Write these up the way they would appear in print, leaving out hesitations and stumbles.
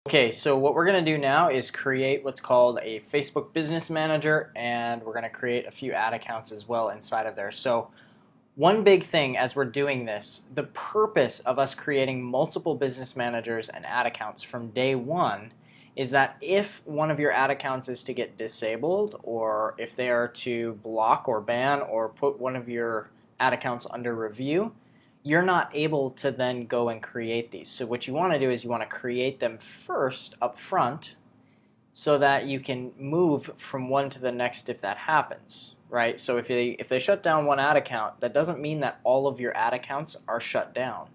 Okay, so what we're going to do now is create what's called a Facebook Business Manager, and we're going to create a few ad accounts as well inside of there. So one big thing as we're doing this, the purpose of us creating multiple business managers and ad accounts from day one is that if one of your ad accounts is to get disabled, or if they are to block or ban or put one of your ad accounts under review, you're not able to then go and create these. So what you want to do is you want to create them first up front so that you can move from one to the next if that happens, right? So if they shut down one ad account, that doesn't mean that all of your ad accounts are shut down.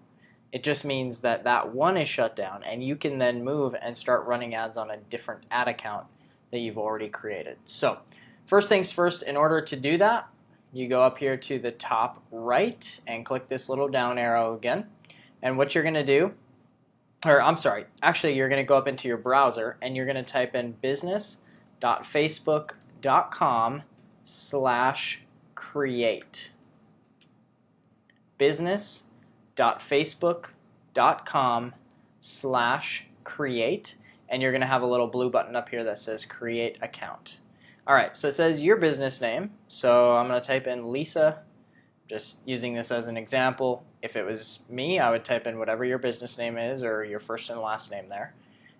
It just means that that one is shut down and you can then move and start running ads on a different ad account that you've already created. So first things first, in order to do that, you go up here to the top right and click this little down arrow again. And what you're going to do, or I'm sorry, actually you're going to go up into your browser and you're going to type in business.facebook.com/create. business.facebook.com/create, and you're going to have a little blue button up here that says create account. Alright, so it says your business name, so I'm going to type in Lisa, just using this as an example. If it was me, I would type in whatever your business name is or your first and last name there,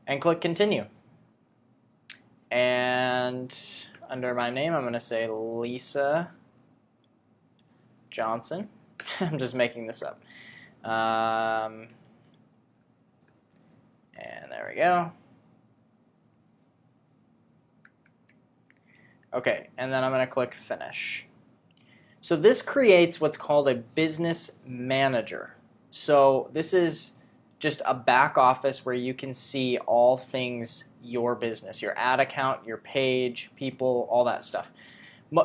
and click continue. And under my name, I'm going to say Lisa Johnson. I'm just making this up. And there we go. Okay, and then I'm going to click Finish. So this creates what's called a business manager. So this is just a back office where you can see all things your business, your ad account, your page, people, all that stuff.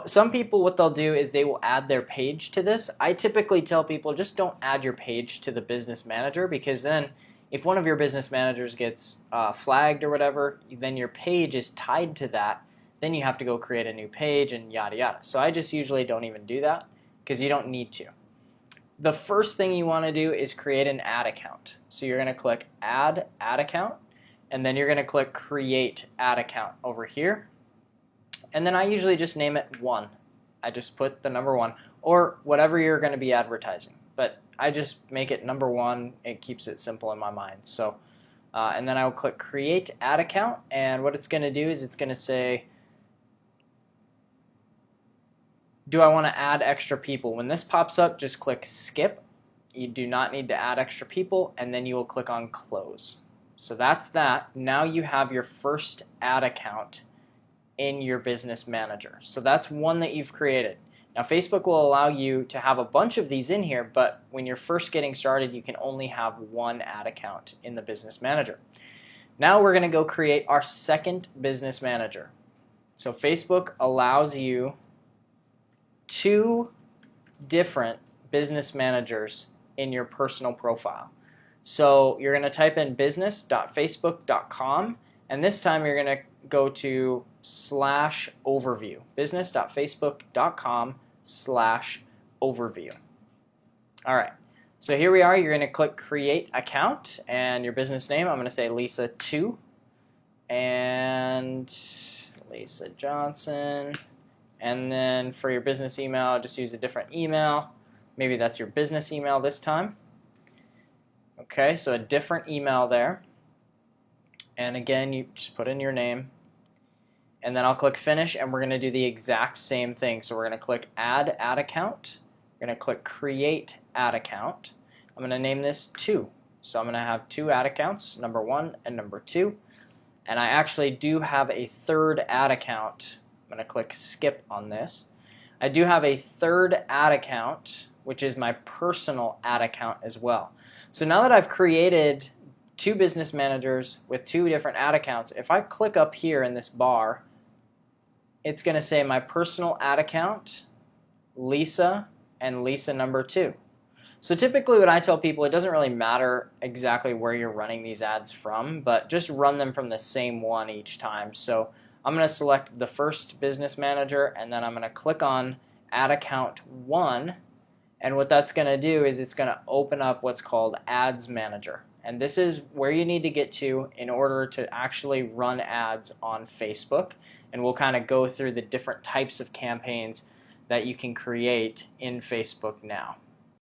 Some people, what they'll do is they will add their page to this. I typically tell people just don't add your page to the business manager, because then if one of your business managers gets flagged or whatever, then your page is tied to that. Then you have to go create a new page and yada yada. So I just usually don't even do that because you don't need to. The first thing you want to do is create an ad account. So you're going to click Add Ad Account, and then you're going to click Create Ad Account over here. And then I usually just name it 1. I just put the number 1 or whatever you're going to be advertising. But I just make it number 1. It keeps it simple in my mind. So, and then I will click Create Ad Account, and what it's going to do is it's going to say, do I want to add extra people? When this pops up, just click skip. You do not need to add extra people, and then you will click on close. So that's that. Now you have your first ad account in your business manager. So that's one that you've created. Now Facebook will allow you to have a bunch of these in here, but when you're first getting started, you can only have one ad account in the business manager. Now we're going to go create our second business manager. So Facebook allows you 2 different business managers in your personal profile. So you're going to type in business.facebook.com, and this time you're going to go to /overview. business.facebook.com/overview. Alright, so here we are. You're going to click create account, and your business name, I'm going to say Lisa 2, and Lisa Johnson. And then for your business email, just use a different email. Maybe that's your business email this time. Okay, so a different email there. And again, you just put in your name. And then I'll click Finish, and we're going to do the exact same thing. So we're going to click Add Ad Account. We're going to click Create Ad Account. I'm going to name this 2. So I'm going to have 2 ad accounts, number 1 and number 2. And I actually do have a third ad account. I'm going to click skip on this. I do have a third ad account, which is my personal ad account as well. So now that I've created 2 business managers with 2 different ad accounts, if I click up here in this bar, it's going to say my personal ad account, Lisa, and Lisa number 2. So typically what I tell people, it doesn't really matter exactly where you're running these ads from, but just run them from the same one each time. So I'm going to select the first business manager, and then I'm going to click on Ad Account 1, and what that's going to do is it's going to open up what's called Ads Manager. And this is where you need to get to in order to actually run ads on Facebook. And we'll kind of go through the different types of campaigns that you can create in Facebook now.